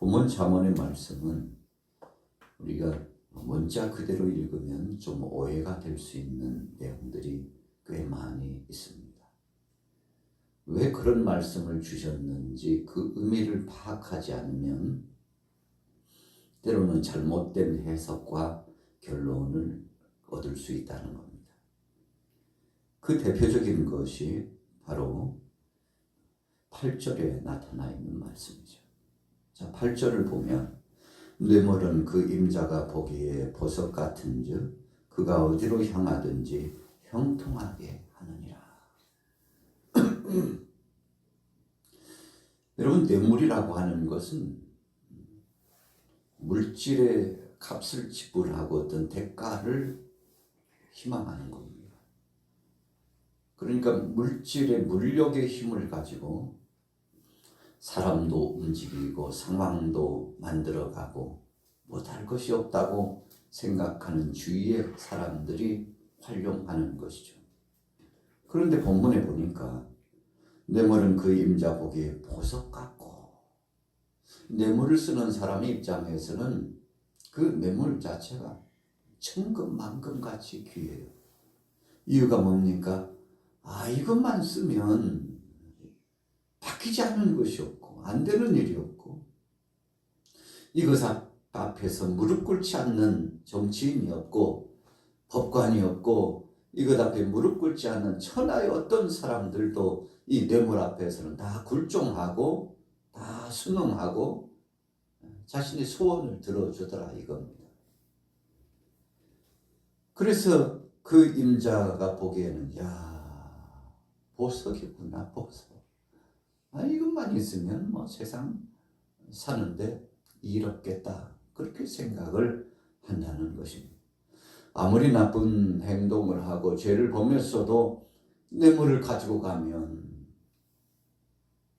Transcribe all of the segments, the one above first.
본문 잠언의 말씀은 우리가 문자 그대로 읽으면 좀 오해가 될 수 있는 내용들이 꽤 많이 있습니다. 왜 그런 말씀을 주셨는지 그 의미를 파악하지 않으면 때로는 잘못된 해석과 결론을 얻을 수 있다는 겁니다. 그 대표적인 것이 바로 8절에 나타나 있는 말씀이죠. 자, 8절을 보면 뇌물은 그 임자가 보기에 보석 같은즉 그가 어디로 향하든지 형통하게 하느니라. 여러분, 뇌물이라고 하는 것은 물질의 값을 지불하고 어떤 대가를 희망하는 겁니다. 그러니까 물질의 물력의 힘을 가지고 사람도 움직이고 상황도 만들어가고 못할 것이 없다고 생각하는 주위의 사람들이 활용하는 것이죠. 그런데 본문에 보니까 뇌물은 그 임자 보기에 보석 같고, 뇌물을 쓰는 사람의 입장에서는 그 뇌물 자체가 천금만금 같이 귀해요. 이유가 뭡니까? 이것만 쓰면 바뀌지 않는 것이 없고 안 되는 일이 없고 이것 앞에서 무릎 꿇지 않는 정치인이 없고 법관이 없고 이것 앞에 무릎 꿇지 않는 천하의 어떤 사람들도 이 뇌물 앞에서는 다 굴종하고 다 순응하고 자신의 소원을 들어주더라 이겁니다. 그래서 그 임자가 보기에는 보석이구나, 보석. 이것만 있으면 뭐 세상 사는데 일 없겠다, 그렇게 생각을 한다는 것입니다. 아무리 나쁜 행동을 하고 죄를 범했어도 뇌물을 가지고 가면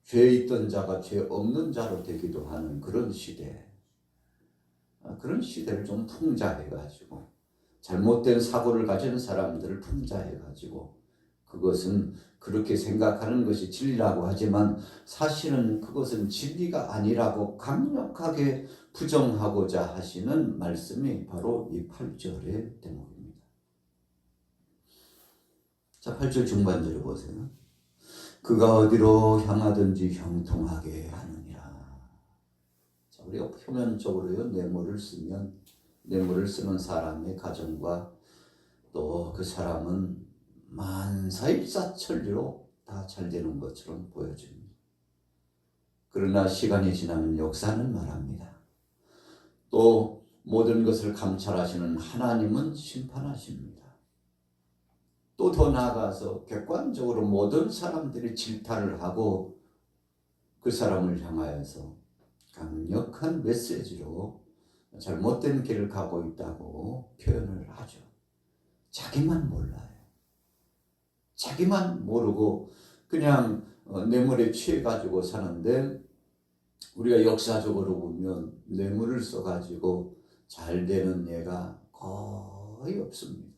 죄 있던 자가 죄 없는 자로 되기도 하는 그런 시대, 그런 시대를 좀 풍자해가지고 잘못된 사고를 가진 사람들을 풍자해가지고 그것은 그렇게 생각하는 것이 진리라고 하지만 사실은 그것은 진리가 아니라고 강력하게 부정하고자 하시는 말씀이 바로 이 8절의 대목입니다. 자, 8절 중반절을 보세요. 그가 어디로 향하든지 형통하게 하느니라. 자, 우리가 표면적으로요, 뇌물을 쓰는 사람의 가정과 또 그 사람은 만사일사천리로 다 잘 되는 것처럼 보여집니다. 그러나 시간이 지나면 역사는 말합니다. 또 모든 것을 감찰하시는 하나님은 심판하십니다. 또 더 나아가서 객관적으로 모든 사람들이 질타를 하고 그 사람을 향하여서 강력한 메시지로 잘못된 길을 가고 있다고 표현을 하죠. 자기만 몰라요. 자기만 모르고 그냥 뇌물에 취해가지고 사는데, 우리가 역사적으로 보면 뇌물을 써가지고 잘 되는 예가 거의 없습니다.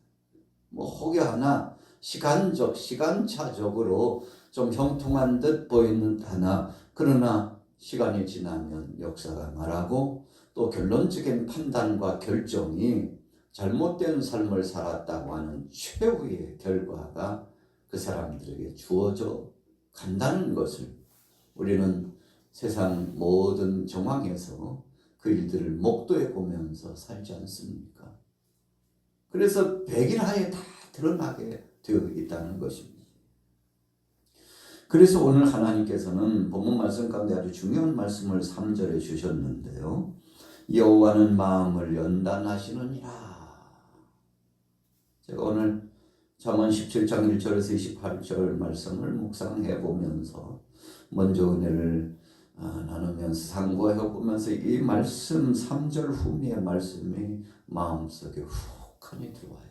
뭐 혹여나 시간차적으로 좀 형통한 듯 보이는 하나, 그러나 시간이 지나면 역사가 말하고 또 결론적인 판단과 결정이 잘못된 삶을 살았다고 하는 최후의 결과가 그 사람들에게 주어져 간다는 것을 우리는 세상 모든 정황에서 그 일들을 목도해 보면서 살지 않습니까? 그래서 백일하에 다 드러나게 되어 있다는 것입니다. 그래서 오늘 하나님께서는 본문 말씀 가운데 아주 중요한 말씀을 3절에 주셨는데요. 여호와는 마음을 연단하시느니라. 제가 오늘 잠언 17장 1절에서 28절 말씀을 묵상해 보면서 먼저 은혜를 나누면서 상고해 보면서 이 말씀 3절 후미의 말씀이 마음속에 훅하니 들어와요.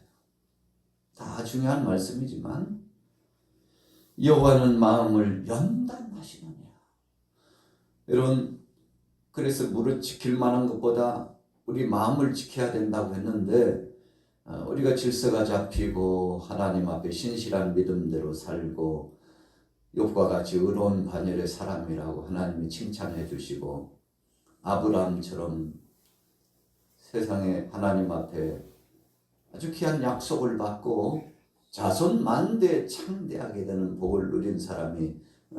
다 중요한 말씀이지만 여호와는 마음을 연단하시느냐. 여러분, 그래서 무릇 지킬 만한 것보다 우리 마음을 지켜야 된다고 했는데, 우리가 질서가 잡히고 하나님 앞에 신실한 믿음대로 살고 욥과 같이 의로운 반열의 사람이라고 하나님이 칭찬해 주시고 아브라함처럼 세상에 하나님 앞에 아주 귀한 약속을 받고 자손 만대 창대하게 되는 복을 누린 사람이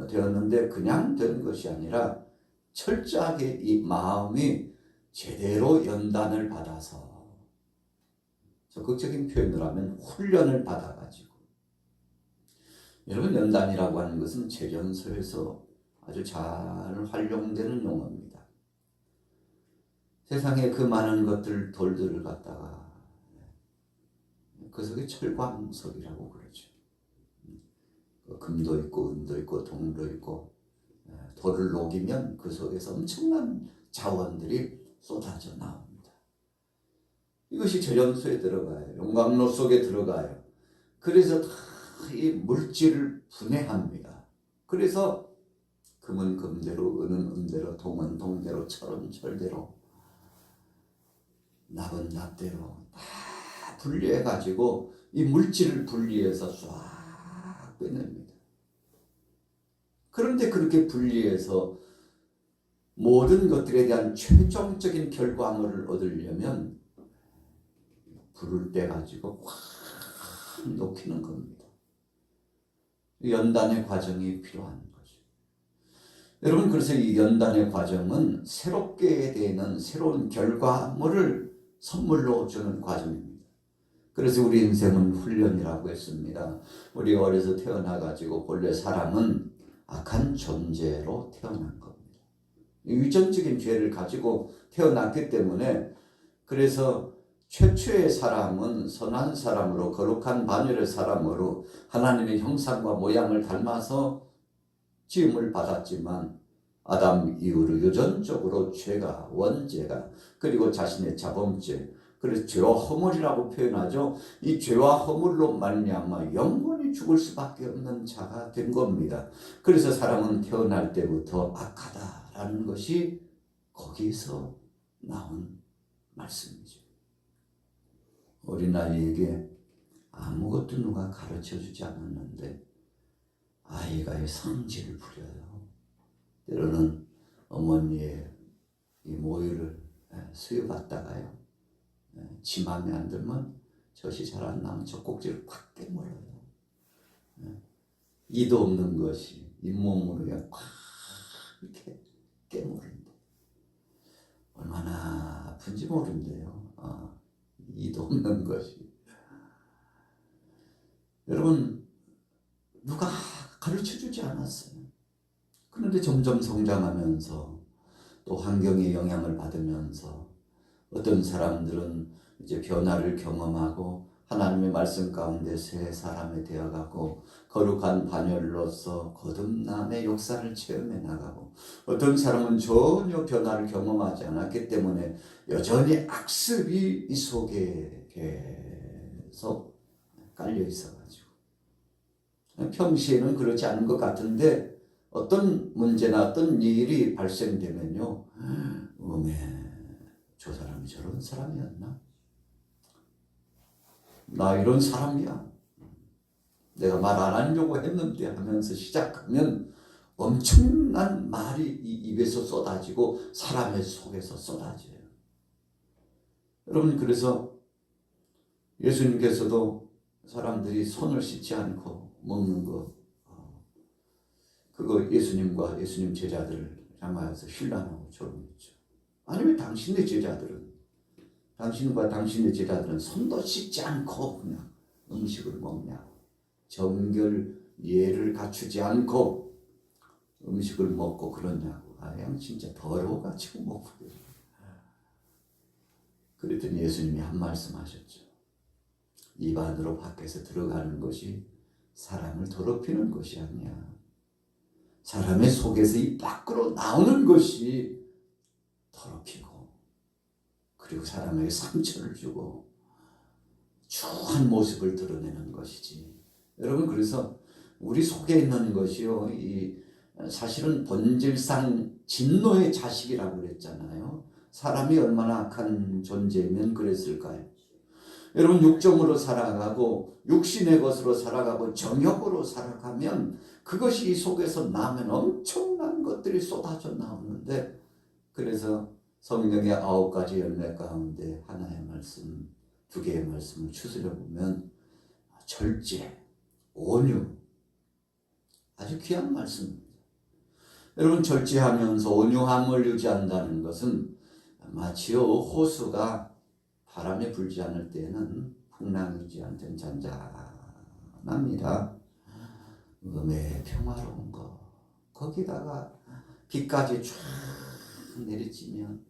되었는데 그냥 된 것이 아니라 철저하게 이 마음이 제대로 연단을 받아서, 적극적인 표현을 하면 훈련을 받아가지고, 여러분 연단이라고 하는 것은 재련소에서 아주 잘 활용되는 용어입니다. 세상에 그 많은 돌들을 갖다가 그 속에 철광석이라고 그러죠. 금도 있고 은도 있고 동도 있고, 돌을 녹이면 그 속에서 엄청난 자원들이 쏟아져 나옵니다. 이것이 재련소에 들어가요. 용광로 속에 들어가요. 그래서 다 이 물질을 분해합니다. 그래서 금은 금대로, 은은 은대로, 동은 동대로, 철은 철대로, 납은 납대로 다 분리해가지고 이 물질을 분리해서 쫙 빼냅니다. 그런데 그렇게 분리해서 모든 것들에 대한 최종적인 결과물을 얻으려면 불을 떼가지고 확 녹이는 겁니다. 연단의 과정이 필요한 거죠. 여러분, 그래서 이 연단의 과정은 새롭게 되는 새로운 결과물을 선물로 주는 과정입니다. 그래서 우리 인생은 훈련이라고 했습니다. 우리가 어려서 태어나가지고 본래 사람은 악한 존재로 태어난 겁니다. 유전적인 죄를 가지고 태어났기 때문에, 그래서 최초의 사람은 선한 사람으로, 거룩한 반열의 사람으로 하나님의 형상과 모양을 닮아서 지음을 받았지만, 아담 이후로 유전적으로 죄가, 원죄가, 그리고 자신의 자범죄, 그래서 죄와 허물이라고 표현하죠. 이 죄와 허물로 말미암아 영원히 죽을 수밖에 없는 자가 된 겁니다. 그래서 사람은 태어날 때부터 악하다라는 것이 거기서 나온 말씀이죠. 어린아이에게 아무것도 누가 가르쳐주지 않았는데 아이가 성질을 부려요. 때로는 어머니의 이 모유를 수유받다가요, 지 맘에 안 들면 젖이 잘 안 나면 젖꼭지를 팍 깨물어요. 이도 없는 것이 잇몸으로 그냥 팍 이렇게 깨물는데 얼마나 아픈지 모른대요. 이도 없는 것이. 여러분, 누가 가르쳐주지 않았어요. 그런데 점점 성장하면서 또 환경의 영향을 받으면서 어떤 사람들은 이제 변화를 경험하고 하나님의 말씀 가운데 새 사람이 되어가고 거룩한 반열로서 거듭남의 역사를 체험해 나가고, 어떤 사람은 전혀 변화를 경험하지 않았기 때문에 여전히 악습이 이 속에 계속 깔려 있어가지고 평시에는 그렇지 않은 것 같은데 어떤 문제나 어떤 일이 발생되면요, 저 사람이 저런 사람이었나? 나 이런 사람이야. 내가 말 안 하려고 했는데 하면서 시작하면 엄청난 말이 이 입에서 쏟아지고 사람의 속에서 쏟아져요. 여러분, 그래서 예수님께서도 사람들이 손을 씻지 않고 먹는 거, 그거 예수님과 예수님 제자들을 향하여서 신랑하고 조롱했죠. 아니, 왜 당신의 제자들은, 당신과 당신의 제자들은 손도 씻지 않고 그냥 음식을 먹냐고. 정결 예를 갖추지 않고 음식을 먹고 그러냐고. 그냥 진짜 더러워가지고 먹고. 그랬더니 예수님이 한 말씀 하셨죠. 입 안으로 밖에서 들어가는 것이 사람을 더럽히는 것이 아니야. 사람의 속에서 입 밖으로 나오는 것이 더럽히고, 그리고 사람에게 상처를 주고 추한 모습을 드러내는 것이지. 여러분, 그래서 우리 속에 있는 것이요, 사실은 본질상 진노의 자식이라고 그랬잖아요. 사람이 얼마나 악한 존재면 그랬을까요? 여러분, 육정으로 살아가고 육신의 것으로 살아가고 정욕으로 살아가면 그것이 이 속에서 나면 엄청난 것들이 쏟아져 나오는데, 그래서 성경의 9가지 열매 가운데 하나의 말씀, 2개의 말씀을 추스려 보면 절제, 온유, 아주 귀한 말씀입니다. 여러분, 절제하면서 온유함을 유지한다는 것은 마치요 호수가 바람에 불지 않을 때에는 풍랑이지 않든 잔잔합니다. 음의 평화로운 것, 거기다가 비까지 쫙 내리치면,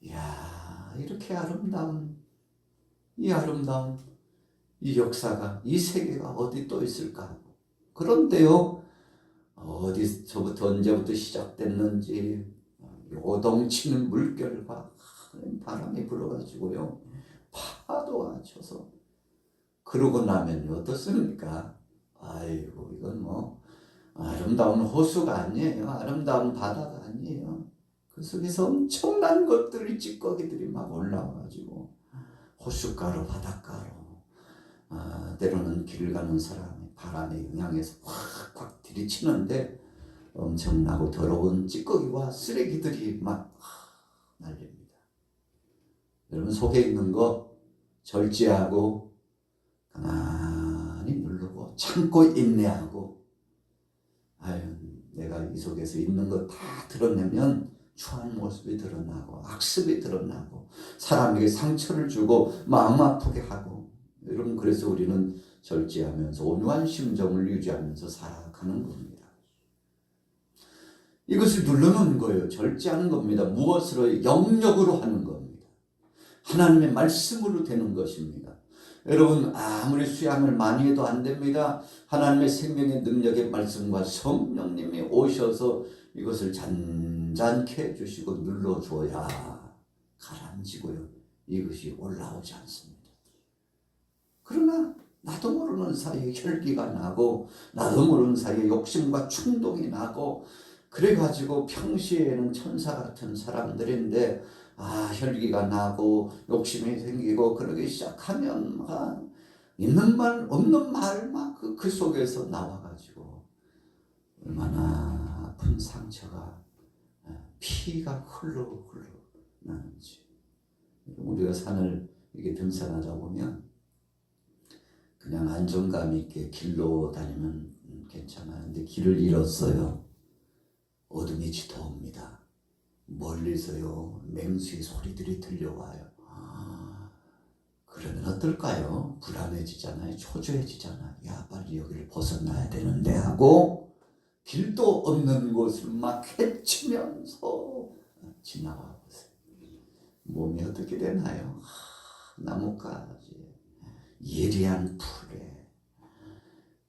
이야, 이렇게 아름다운 이 역사가, 이 세계가 어디 또 있을까? 그런데요, 어디서부터 언제부터 시작됐는지 요동치는 물결과 바람이 불어가지고요, 파도가 쳐서, 그러고 나면 어떻습니까? 아이고, 이건 뭐 아름다운 호수가 아니에요. 아름다운 바다가 아니에요. 그 속에서 엄청난 것들이, 찌꺼기들이 막 올라와가지고 호숫가로, 바닷가로, 때로는 길 가는 사람이 바람에 영향해서 확확 들이치는데 엄청나고 더러운 찌꺼기와 쓰레기들이 막 날립니다. 여러분, 속에 있는 거 절제하고 가만히 누르고 참고 인내하고, 내가 이 속에서 있는 거 다 드러내면 추한 모습이 드러나고 악습이 드러나고 사람에게 상처를 주고 마음 아프게 하고, 여러분, 그래서 우리는 절제하면서 온유한 심정을 유지하면서 살아가는 겁니다. 이것을 누르는 거예요. 절제하는 겁니다. 무엇으로? 영역으로 하는 겁니다. 하나님의 말씀으로 되는 것입니다. 여러분, 아무리 수양을 많이 해도 안 됩니다. 하나님의 생명의 능력의 말씀과 성령님이 오셔서 이것을 잔잔케 해주시고 눌러줘야 가라앉히고요, 이것이 올라오지 않습니다. 그러나 나도 모르는 사이에 혈기가 나고, 나도 모르는 사이에 욕심과 충동이 나고, 그래가지고 평시에는 천사 같은 사람들인데 혈기가 나고 욕심이 생기고 그러기 시작하면 막 있는 말 없는 말 막 그 속에서 나와가지고 얼마나 아픈 상처가, 피가 흘러 나는지. 우리가 산을 이렇게 등산하다 보면 그냥 안정감 있게 길로 다니면 괜찮아요. 근데 길을 잃었어요. 어둠이 짙어옵니다. 멀리서요, 맹수의 소리들이 들려와요. 그러면 어떨까요? 불안해지잖아요. 초조해지잖아요. 야, 빨리 여기를 벗어나야 되는데 하고 길도 없는 곳을 막 헤치면서 지나와 보세요. 몸이 어떻게 되나요? 나뭇가지, 예리한 풀에,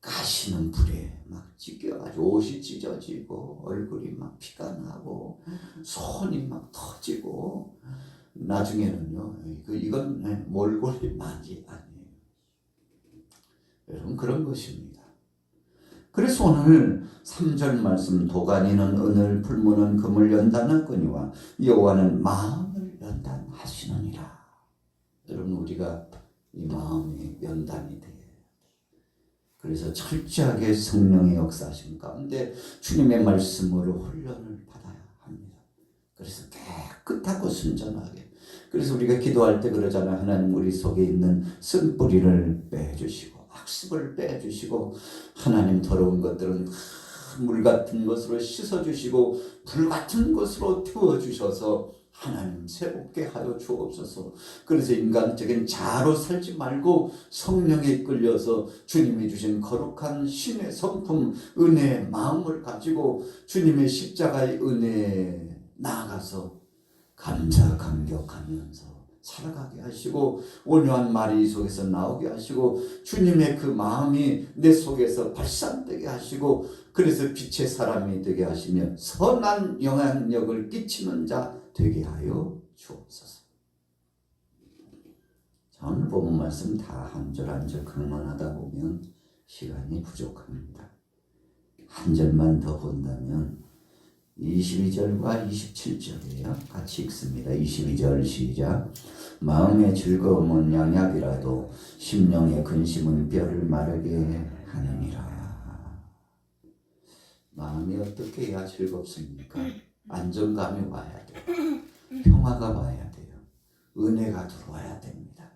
가시는 불에 막 찢겨가지고 옷이 찢어지고 얼굴이 막 피가 나고 손이 막 터지고, 나중에는요, 이건 몰골이 막이 아니에요. 여러분, 그런 것입니다. 그래서 오늘 3절 말씀, 도가니는 은을, 풀무는 금을 연단하거니와 여호와는 마음을 연단하시느니라. 여러분, 우리가 이 마음이 연단이 돼요. 그래서 철저하게 성령의 역사하심 가운데 주님의 말씀으로 훈련을 받아야 합니다. 그래서 깨끗하고 순전하게. 그래서 우리가 기도할 때 그러잖아요. 하나님, 우리 속에 있는 쓴뿌리를 빼주시고 악습을 빼주시고, 하나님, 더러운 것들은 물 같은 것으로 씻어주시고 불 같은 것으로 태워주셔서 하나님 새롭게 하여 주옵소서. 그래서 인간적인 자아로 살지 말고 성령에 이끌려서 주님이 주신 거룩한 신의 성품, 은혜의 마음을 가지고 주님의 십자가의 은혜에 나아가서 감사 감격하면서 살아가게 하시고, 온유한 말이 이 속에서 나오게 하시고, 주님의 그 마음이 내 속에서 발산되게 하시고, 그래서 빛의 사람이 되게 하시며 선한 영향력을 끼치는 자 되게 하여 주옵소서. 자, 오늘 본문 말씀 다 한 절 한 절 강론하다 보면 시간이 부족합니다. 한 절만 더 본다면 22절과 27절이에요. 같이 읽습니다. 22절 시작. 마음의 즐거움은 양약이라도 심령의 근심은 뼈를 마르게 하느니라. 마음이 어떻게 해야 즐겁습니까? 안정감이 와야 돼요. 평화가 와야 돼요. 은혜가 들어와야 됩니다.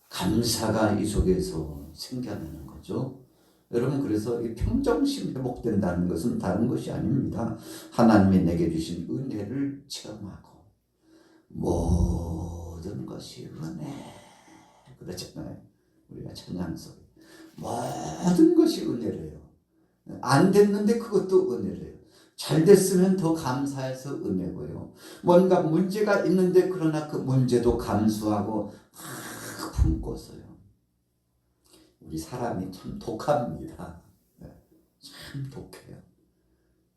감사가 이 속에서 생겨나는 거죠. 여러분, 그래서 이 평정심 회복된다는 것은 다른 것이 아닙니다. 하나님이 내게 주신 은혜를 체험하고 모든 것이 은혜 그러잖아요. 우리가 찬양 속에 모든 것이 은혜래요. 안 됐는데 그것도 은혜래요. 잘 됐으면 더 감사해서 은혜고요. 뭔가 문제가 있는데 그러나 그 문제도 감수하고 막 품고서요. 우리 사람이 참 독합니다. 참 독해요.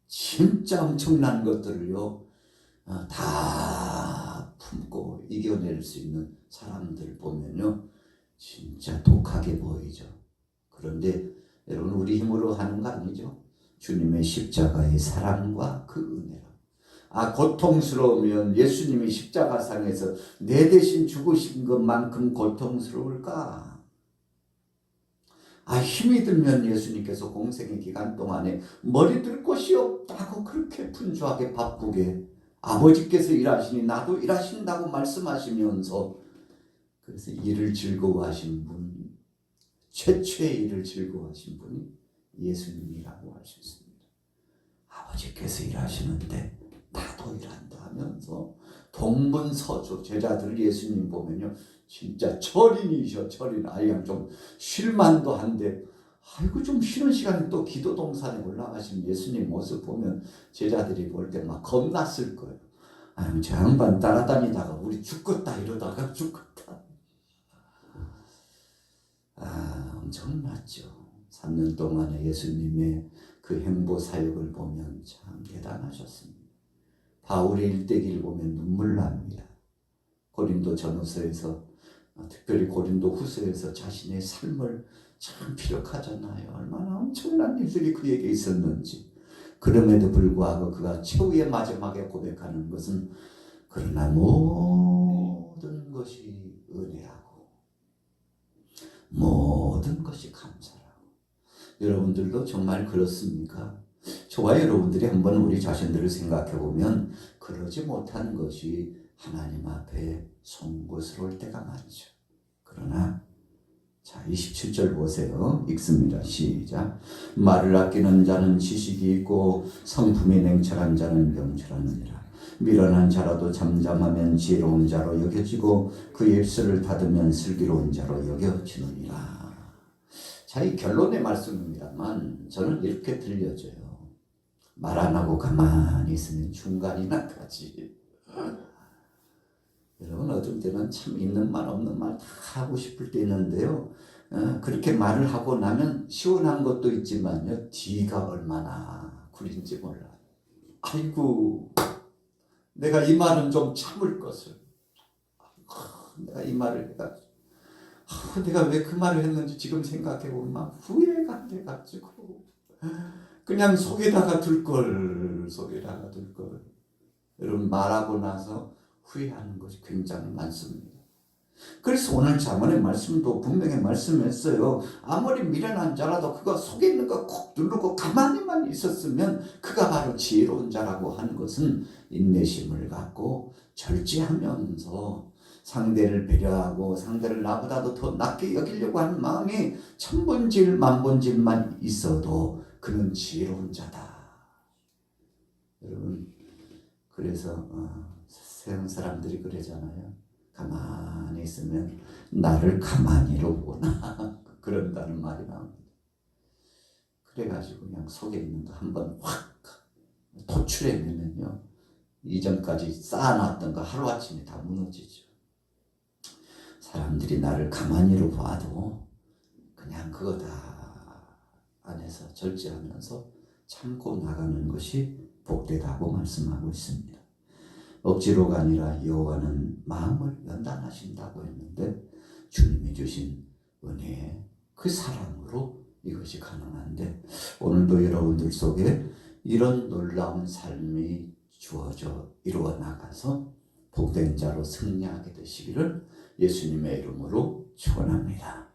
진짜 엄청난 것들을요 다 품고 이겨낼 수 있는 사람들 보면요 진짜 독하게 보이죠. 그런데 여러분, 우리 힘으로 하는 거 아니죠. 주님의 십자가의 사랑과 그 은혜로. 고통스러우면 예수님이 십자가상에서 내 대신 죽으신 것만큼 고통스러울까? 힘이 들면 예수님께서 공생의 기간 동안에 머리 들 곳이 없다고 그렇게 분주하게 바쁘게 아버지께서 일하시니 나도 일하신다고 말씀하시면서, 그래서 일을 즐거워하신 분, 최초의 일을 즐거워하신 분이 예수님이라고 할 수 있습니다. 아버지께서 일하시는데 나도 일한다 하면서 동분서주 제자들 예수님 보면요 진짜 철인이셔. 철인. 그냥 좀 쉴만도 한데 아이고 좀 쉬는 시간에 또 기도 동산에 올라가신 예수님 모습 보면 제자들이 볼 때 막 겁났을 거예요. 저 양반 따라다니다가 우리 죽겠다 이러다가 죽겠다. 엄청났죠. 3년 동안의 예수님의 그 행보 사역을 보면 참 대단하셨습니다. 바울의 일대기를 보면 눈물 납니다. 고린도 전후서에서, 특별히 고린도 후서에서 자신의 삶을 참 피력하잖아요. 얼마나 엄청난 일들이 그에게 있었는지. 그럼에도 불구하고 그가 최후의 마지막에 고백하는 것은 그러나 모든 것이 은혜라고, 모든 것이 감사라고. 여러분들도 정말 그렇습니까? 저와 여러분들이 한번 우리 자신들을 생각해 보면 그러지 못한 것이 하나님 앞에 송구스러울 때가 많죠. 그러나 자 27절 보세요. 읽습니다. 시작. 말을 아끼는 자는 지식이 있고 성품이 냉철한 자는 명철하느니라. 미련한 자라도 잠잠하면 지혜로운 자로 여겨지고 그 입술을 닫으면 슬기로운 자로 여겨지느니라. 자, 이 결론의 말씀입니다만 저는 이렇게 들려져요. 말 안 하고 가만히 있으면 중간이나 가지. 여러분, 어떤 때는 참 있는 말 없는 말 다 하고 싶을 때 있는데요. 그렇게 말을 하고 나면 시원한 것도 있지만요. 뒤가 얼마나 구린지 몰라요. 아이고, 내가 이 말은 좀 참을 것을. 내가 이 말을 해가지고. 내가 왜 그 말을 했는지 지금 생각해보면 막 후회가 돼가지고. 그냥 속에다가 둘 걸. 여러분, 말하고 나서 후회하는 것이 굉장히 많습니다. 그래서 오늘 잠언의 말씀도 분명히 말씀했어요. 아무리 미련한 자라도 그가 속에 있는 거 콕 누르고 가만히만 있었으면 그가 바로 지혜로운 자라고 하는 것은 인내심을 갖고 절제하면서 상대를 배려하고 상대를 나보다도 더 낫게 여기려고 하는 마음이 천번질 만번질만 있어도 그는 지혜로운 자다. 여러분, 그래서 세상 사람들이 그러잖아요. 가만히 있으면 나를 가만히로 보나 그런다는 말이 나옵니다. 그래가지고 그냥 속에 있는 거 한번 확 도출해내면요, 이전까지 쌓아놨던 거 하루아침에 다 무너지죠. 사람들이 나를 가만히로 봐도 그냥 그거 다 안에서 절제하면서 참고 나가는 것이 복되다고 말씀하고 있습니다. 억지로가 아니라 여호와는 마음을 연단하신다고 했는데 주님이 주신 은혜, 그 사랑으로 이것이 가능한데 오늘도 여러분들 속에 이런 놀라운 삶이 주어져 이루어 나가서 복된 자로 승리하게 되시기를 예수님의 이름으로 축원합니다.